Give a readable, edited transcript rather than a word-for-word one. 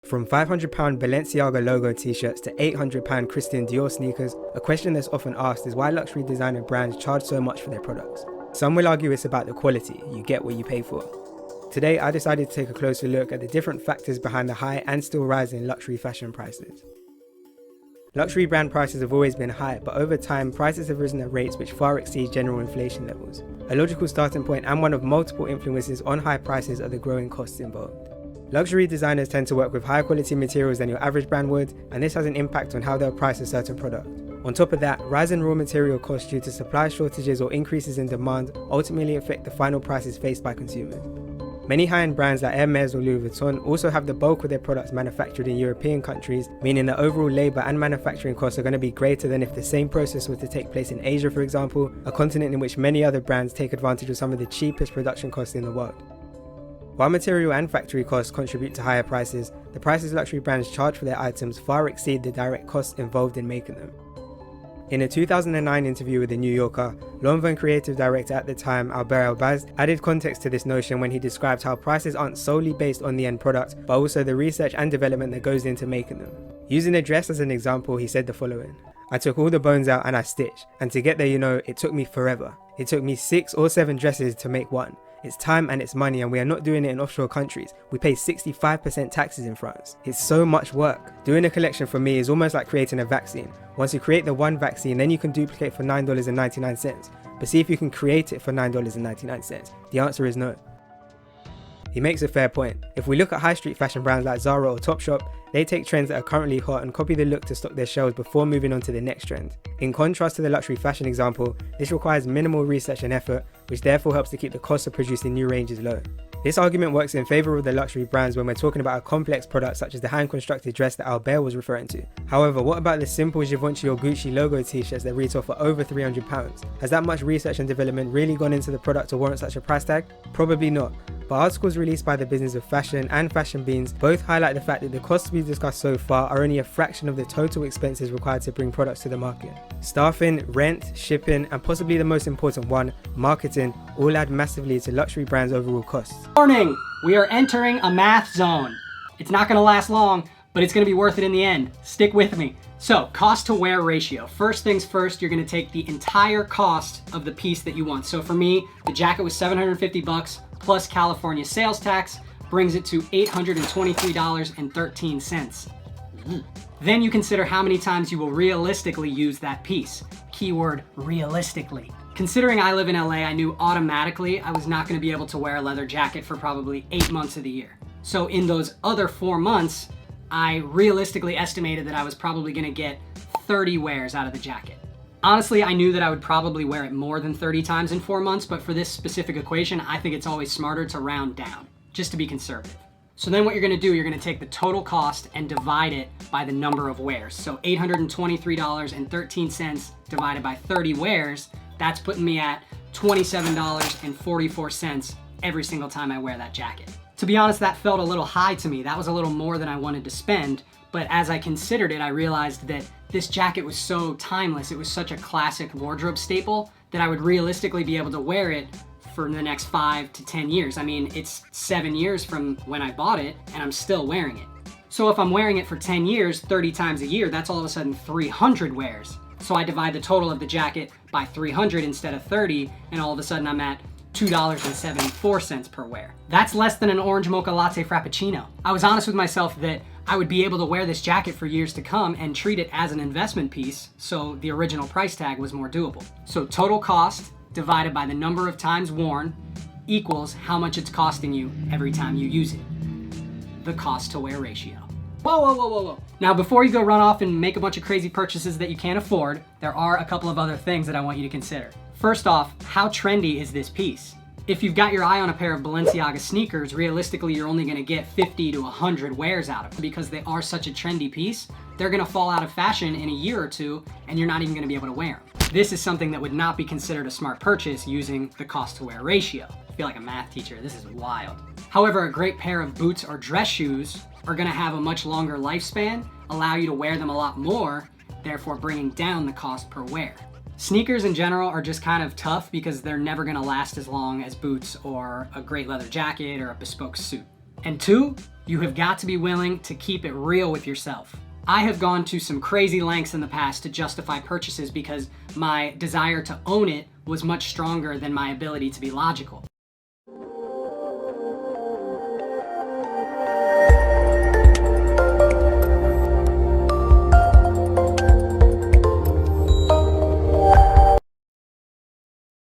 From £500 Balenciaga logo t-shirts to £800 Christian Dior sneakers, a question that's often asked is why luxury designer brands charge so much for their products. Some will argue it's about the quality, you get what you pay for. Today, I decided to take a closer look at the different factors behind the high and still rising luxury fashion prices. Luxury brand prices have always been high, but over time, prices have risen at rates which far exceed general inflation levels. A logical starting point and one of multiple influences on high prices are the growing costs involved. Luxury designers tend to work with higher quality materials than your average brand would, and this has an impact on how they'll price a certain product. On top of that, rising raw material costs due to supply shortages or increases in demand ultimately affect the final prices faced by consumers. Many high-end brands like Hermes or Louis Vuitton also have the bulk of their products manufactured in European countries, meaning that overall labour and manufacturing costs are going to be greater than if the same process were to take place in Asia, for example, a continent in which many other brands take advantage of some of the cheapest production costs in the world. While material and factory costs contribute to higher prices, the prices luxury brands charge for their items far exceed the direct costs involved in making them. In a 2009 interview with The New Yorker, Lanvin creative director at the time, Albert Elbaz, added context to this notion when he described how prices aren't solely based on the end product, but also the research and development that goes into making them. Using a dress as an example, he said the following: "I took all the bones out and I stitched, and to get there, it took me forever. It took me 6 or 7 dresses to make one. It's time and it's money, and we are not doing it in offshore countries. We pay 65% taxes in France. It's so much work. Doing a collection for me is almost like creating a vaccine. Once you create the one vaccine, then you can duplicate for $9.99. But see if you can create it for $9.99. The answer is no." He makes a fair point. If we look at high street fashion brands like Zara or Topshop, they take trends that are currently hot and copy the look to stock their shelves before moving on to the next trend. In contrast to the luxury fashion example, this requires minimal research and effort, which therefore helps to keep the cost of producing new ranges low. This argument works in favour of the luxury brands when we're talking about a complex product such as the hand-constructed dress that Albert was referring to. However, what about the simple Givenchy or Gucci logo t-shirts that retail for over £300? Has that much research and development really gone into the product to warrant such a price tag? Probably not. But articles released by the Business of Fashion and Fashion Beans both highlight the fact that the costs we've discussed so far are only a fraction of the total expenses required to bring products to the market. Staffing, rent, shipping, and possibly the most important one, marketing, all add massively to luxury brands' overall costs. Warning! We are entering a math zone. It's not going to last long, but it's going to be worth it in the end. Stick with me. So, cost to wear ratio. First things first, you're going to take the entire cost of the piece that you want. So for me, the jacket was $750 plus California sales tax, brings it to $823.13. Then you consider how many times you will realistically use that piece. Keyword realistically. Considering I live in LA, I knew automatically I was not going to be able to wear a leather jacket for probably 8 months of the year. So in those other 4 months, I realistically estimated that I was probably going to get 30 wears out of the jacket. Honestly, I knew that I would probably wear it more than 30 times in 4 months, but for this specific equation, I think it's always smarter to round down, just to be conservative. So then what you're going to do, you're going to take the total cost and divide it by the number of wears. So $823.13 divided by 30 wears, that's putting me at $27.44 every single time I wear that jacket. To be honest, that felt a little high to me. That was a little more than I wanted to spend, but as I considered it, I realized that this jacket was so timeless. It was such a classic wardrobe staple that I would realistically be able to wear it for the next 5 to 10 years. I mean, it's 7 years from when I bought it and I'm still wearing it. So if I'm wearing it for 10 years, 30 times a year, that's all of a sudden 300 wears. So I divide the total of the jacket by 300 instead of 30, and all of a sudden I'm at $2.74 per wear. That's less than an orange mocha latte frappuccino. I was honest with myself that I would be able to wear this jacket for years to come and treat it as an investment piece, so the original price tag was more doable. So total cost divided by the number of times worn equals how much it's costing you every time you use it. The cost to wear ratio. Whoa. Now before you go run off and make a bunch of crazy purchases that you can't afford, there are a couple of other things that I want you to consider. First off, how trendy is this piece? If you've got your eye on a pair of Balenciaga sneakers, realistically you're only going to get 50 to 100 wears out of them. Because they are such a trendy piece, they're going to fall out of fashion in a year or two and you're not even going to be able to wear them. This is something that would not be considered a smart purchase using the cost to wear ratio. I feel like a math teacher, this is wild. However, a great pair of boots or dress shoes are going to have a much longer lifespan, allow you to wear them a lot more, therefore bringing down the cost per wear. Sneakers in general are just kind of tough because they're never gonna last as long as boots or a great leather jacket or a bespoke suit. And 2, You have got to be willing to keep it real with yourself. I have gone to some crazy lengths in the past to justify purchases because my desire to own it was much stronger than my ability to be logical.